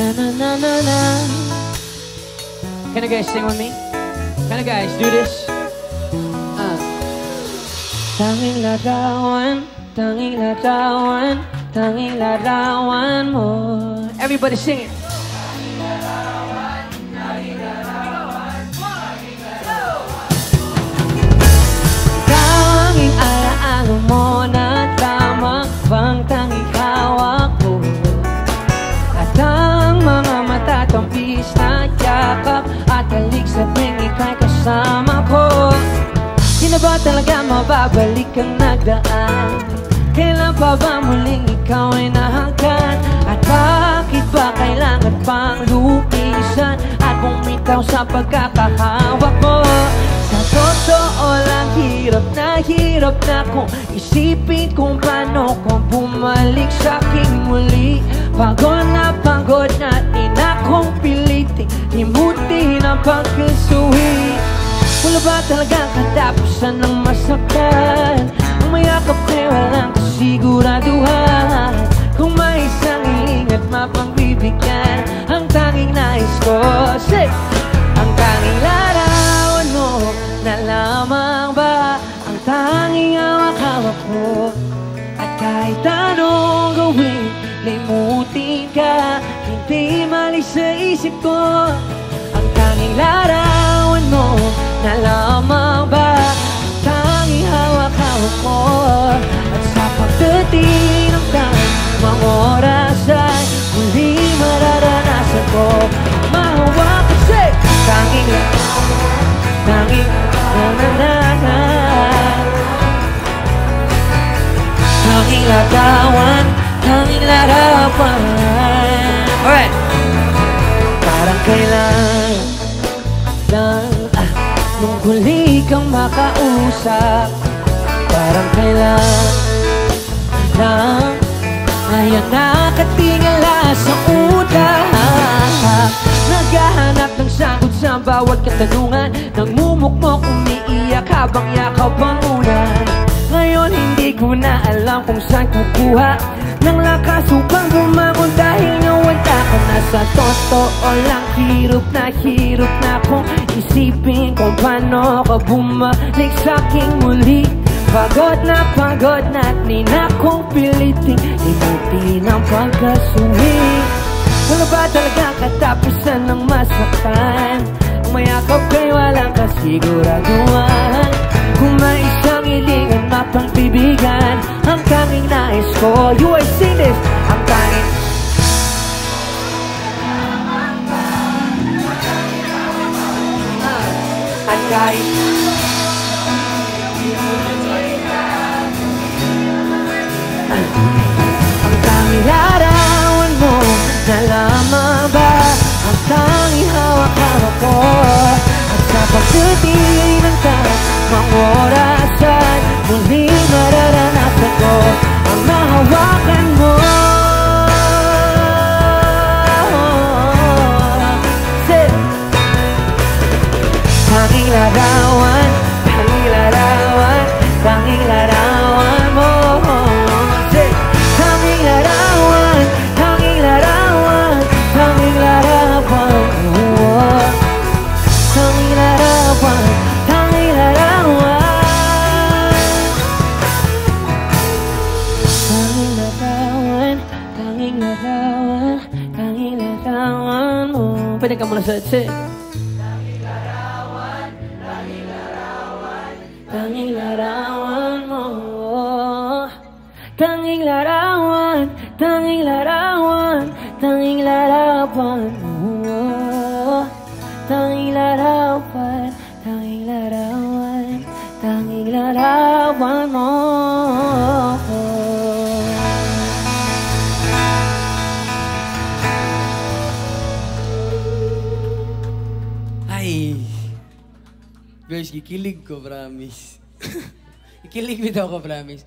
Na na na na na. Can you guys sing with me? Can you guys do this? Tanging larawan, tanging larawan, tanging larawan mo. Everybody sing it. Tanging larawan, tanging larawan, tanging larawan mo. Tanging alaala mo na tamang bang tanging hawak ko. At ang mga matatampis na yakap at halik sabing ika'y kasama ko. Sino ba talaga mababalik ang nagdaan? Kailan pa ba muling ikaw ay nahangkan? At bakit ba kailangan pang lumisan at bumitaw sa pagkakahawak mo? Sa totoo lang, hirap na kung isipin kung paano kung bumalik sa'king muli. Pagod na inakong piliting himutin ang pagkasuhi. Wala ba talagang katapusan ng masaktan? Ang mayakap ay walang kasiguraduhan. Kung may isang hiling at mapagbibigyan, ang tanging nais ko, say, ang tanging larawan mo na lamang ba ang tanging hawak-hawak ko? At kahit anong gawin, limutin ka, hindi malis sa isip ko. Ang tanging larawan mo na lamang ba ang tanging hawak-hawak mo? At sa pagdating ng tamang oras ay muli mararanasan ko mahawak kasi tanging larawan, tanging nananana, tanging larawan, tanging larawan. Alright! Parang kailan lang nung huli kang makausap, parang kailan lang ngayon nakatingala sa utak. Naghahanap ng sagot sa bawat katanungan, nagmumukmok umiiyak habang yakap ang ulan. Ngayon hindi ko na alam kung saan kukuha ng lakas upang bumangon dahil nawala ka na. Sa totoo lang, hirap na kung isipin kung paano ka bumalik sa'king muli. Pagod na ninakong piliting limutin ang pagkasuhi. Wala ba talaga katapusan ng masaktan? Ang mayakap kay walang kasiguraduhan. Kung may isang hilingan mapangbibigan, ang tanging nais ko, you are sing this, ang tanging at kahit ang tanging larawan mo na lamang ba ang tanging hawak-hawak ko? At sa pagdating ng tamang oras ay muli mararanasan ko ang mahawakan mo. Tanging larawan, tanging larawan, tanging larawan mo. Tanging larawan, tanging larawan, tanging larawan mo. Tanging larawan, tanging larawan. Tanging larawan, tanging larawan, tanging larawan mo. Pwede ka muna sa etsi. Tanging larawan mo. Tanging larawan, tanging larawan, tanging larawan mo. Tanging larawan, tanging larawan, tanging larawan mo. Ay, guys, kikilig ko, promise. Kikilig bitaw ko, promise.